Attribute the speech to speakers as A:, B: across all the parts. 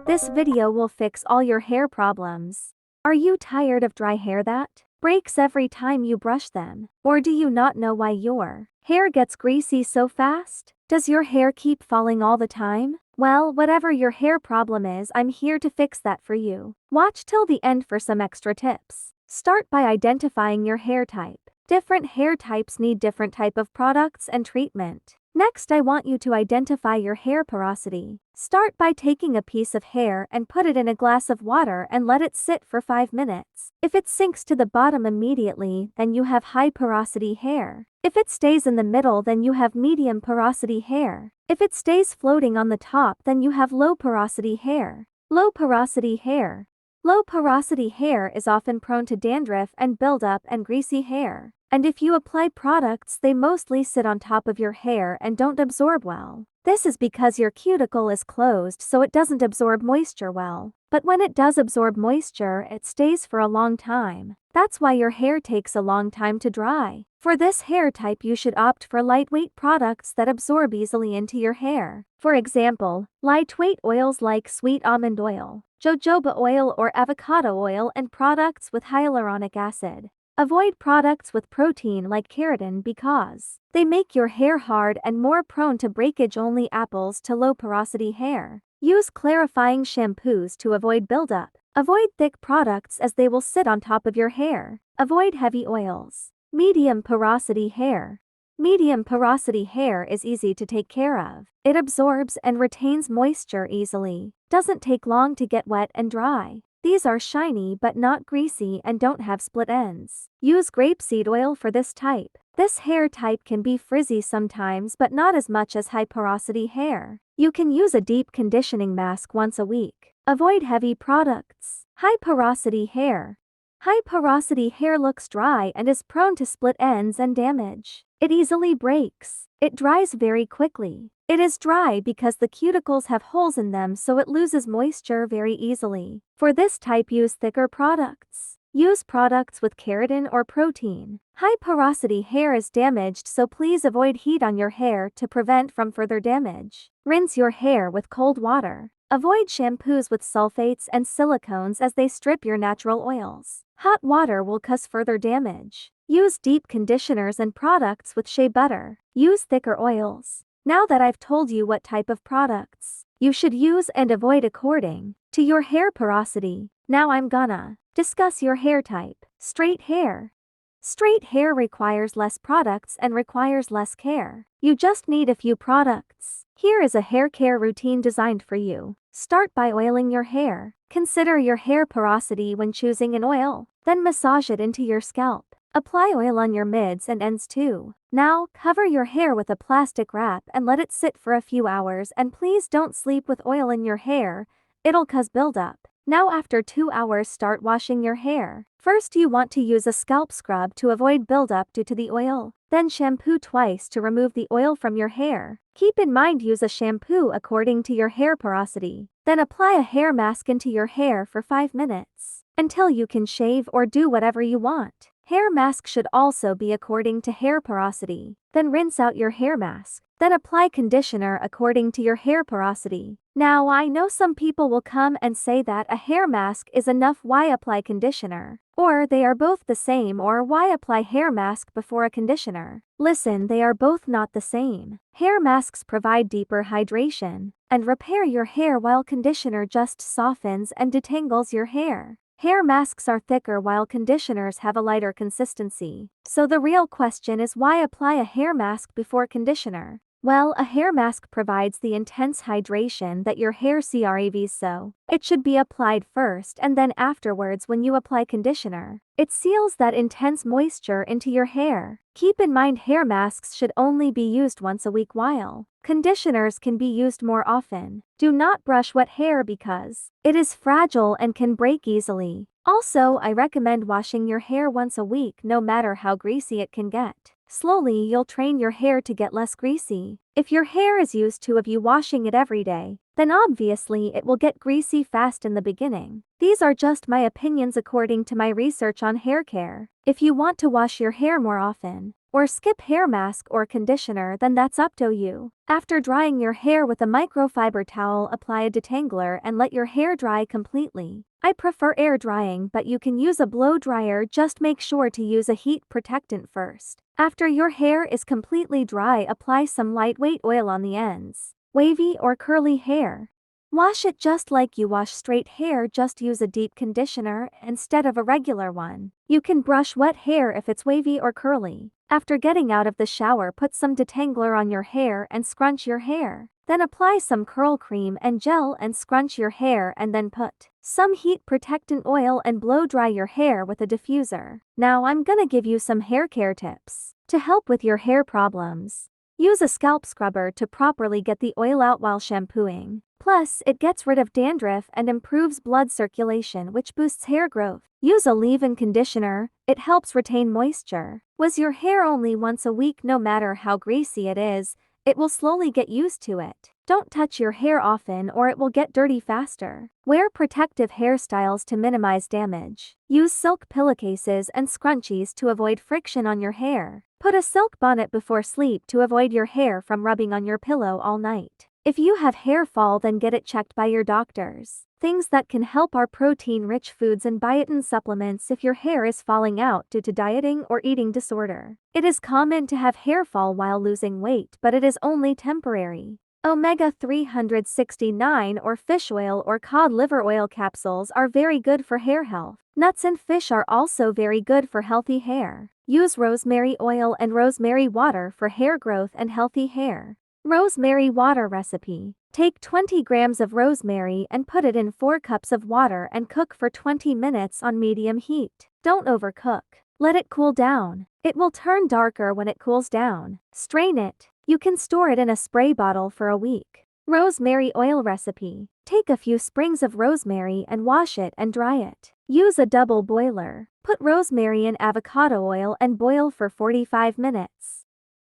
A: This video will fix all your hair problems. Are you tired of dry hair that breaks every time you brush them? Or do you not know why your hair gets greasy so fast? Does your hair keep falling all the time? Well, whatever your hair problem is, I'm here to fix that for you. Watch till the end for some extra tips. Start by identifying your hair type. Different hair types need different type of products and treatment. Next, I want you to identify your hair porosity. Start by taking a piece of hair and put it in a glass of water and let it sit for 5 minutes. If it sinks to the bottom immediately, then you have high porosity hair. If it stays in the middle, then you have medium porosity hair. If it stays floating on the top, then you have low porosity hair. Low porosity hair. Low porosity hair is often prone to dandruff and buildup and greasy hair. And if you apply products, they mostly sit on top of your hair and don't absorb well. This is because your cuticle is closed, so it doesn't absorb moisture well. But when it does absorb moisture, it stays for a long time. That's why your hair takes a long time to dry. For this hair type, you should opt for lightweight products that absorb easily into your hair. For example, lightweight oils like sweet almond oil, jojoba oil or avocado oil, and products with hyaluronic acid. Avoid products with protein like keratin because they make your hair hard and more prone to breakage. Only apples to low porosity hair. Use clarifying shampoos to avoid buildup. Avoid thick products as they will sit on top of your hair. Avoid heavy oils. Medium porosity hair. Medium porosity hair is easy to take care of. It absorbs and retains moisture easily. Doesn't take long to get wet and dry. These are shiny but not greasy and don't have split ends. Use grapeseed oil for this type. This hair type can be frizzy sometimes, but not as much as high porosity hair. You can use a deep conditioning mask once a week. Avoid heavy products. High porosity hair. High porosity hair looks dry and is prone to split ends and damage. It easily breaks. It dries very quickly. It is dry because the cuticles have holes in them, so it loses moisture very easily. For this type, use thicker products. Use products with keratin or protein. High porosity hair is damaged, so please avoid heat on your hair to prevent from further damage. Rinse your hair with cold water. Avoid shampoos with sulfates and silicones as they strip your natural oils. Hot water will cause further damage. Use deep conditioners and products with shea butter. Use thicker oils. Now that I've told you what type of products you should use and avoid according to your hair porosity, now I'm gonna discuss your hair type. Straight hair. Straight hair requires less products and requires less care. You just need a few products. Here is a hair care routine designed for you. Start by oiling your hair. Consider your hair porosity when choosing an oil, then massage it into your scalp. Apply oil on your mids and ends too. Now, cover your hair with a plastic wrap and let it sit for a few hours, and please don't sleep with oil in your hair, it'll cause buildup. Now after 2 hours, start washing your hair. First, you want to use a scalp scrub to avoid buildup due to the oil. Then shampoo twice to remove the oil from your hair. Keep in mind, use a shampoo according to your hair porosity. Then apply a hair mask into your hair for 5 minutes until you can shave or do whatever you want. Hair mask should also be according to hair porosity. Then rinse out your hair mask. Then apply conditioner according to your hair porosity. Now, I know some people will come and say that a hair mask is enough, why apply conditioner? Or they are both the same, or why apply hair mask before a conditioner? Listen, they are both not the same. Hair masks provide deeper hydration and repair your hair, while conditioner just softens and detangles your hair. Hair masks are thicker while conditioners have a lighter consistency. So the real question is, why apply a hair mask before conditioner? Well, a hair mask provides the intense hydration that your hair craves, so it should be applied first and then afterwards when you apply conditioner. It seals that intense moisture into your hair. Keep in mind, hair masks should only be used once a week, while conditioners can be used more often. Do not brush wet hair because it is fragile and can break easily. Also, I recommend washing your hair once a week, no matter how greasy it can get. Slowly, you'll train your hair to get less greasy. If your hair is used to you washing it every day, then obviously it will get greasy fast in the beginning. These are just my opinions according to my research on hair care. If you want to wash your hair more often, or skip hair mask or conditioner, then that's up to you. After drying your hair with a microfiber towel, apply a detangler and let your hair dry completely. I prefer air drying, but you can use a blow dryer. Just make sure to use a heat protectant first. After your hair is completely dry, apply some lightweight oil on the ends. Wavy or curly hair. Wash it just like you wash straight hair, just use a deep conditioner instead of a regular one. You can brush wet hair if it's wavy or curly. After getting out of the shower, put some detangler on your hair and scrunch your hair. Then apply some curl cream and gel and scrunch your hair, and then put some heat protectant oil and blow dry your hair with a diffuser. Now I'm gonna give you some hair care tips to help with your hair problems. Use a scalp scrubber to properly get the oil out while shampooing. Plus, it gets rid of dandruff and improves blood circulation, which boosts hair growth. Use a leave-in conditioner, it helps retain moisture. Wash your hair only once a week. No matter how greasy it is, it will slowly get used to it. Don't touch your hair often or it will get dirty faster. Wear protective hairstyles to minimize damage. Use silk pillowcases and scrunchies to avoid friction on your hair. Put a silk bonnet before sleep to avoid your hair from rubbing on your pillow all night. If you have hair fall, then get it checked by your doctors. Things that can help are protein-rich foods and biotin supplements if your hair is falling out due to dieting or eating disorder. It is common to have hair fall while losing weight, but it is only temporary. Omega-369 or fish oil or cod liver oil capsules are very good for hair health. Nuts and fish are also very good for healthy hair. Use rosemary oil and rosemary water for hair growth and healthy hair. Rosemary water recipe. Take 20 grams of rosemary and put it in 4 cups of water and cook for 20 minutes on medium heat. Don't overcook. Let it cool down. It will turn darker when it cools down. Strain it. You can store it in a spray bottle for a week. Rosemary oil recipe. Take a few sprigs of rosemary and wash it and dry it. Use a double boiler. Put rosemary in avocado oil and boil for 45 minutes.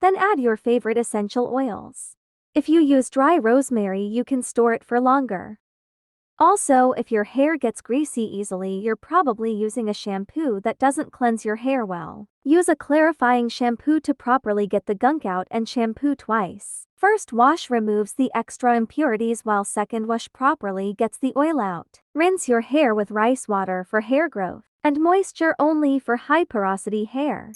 A: Then add your favorite essential oils. If you use dry rosemary, you can store it for longer. Also, if your hair gets greasy easily, you're probably using a shampoo that doesn't cleanse your hair well. Use a clarifying shampoo to properly get the gunk out and shampoo twice. First wash removes the extra impurities, while second wash properly gets the oil out. Rinse your hair with rice water for hair growth and moisture only for high porosity hair.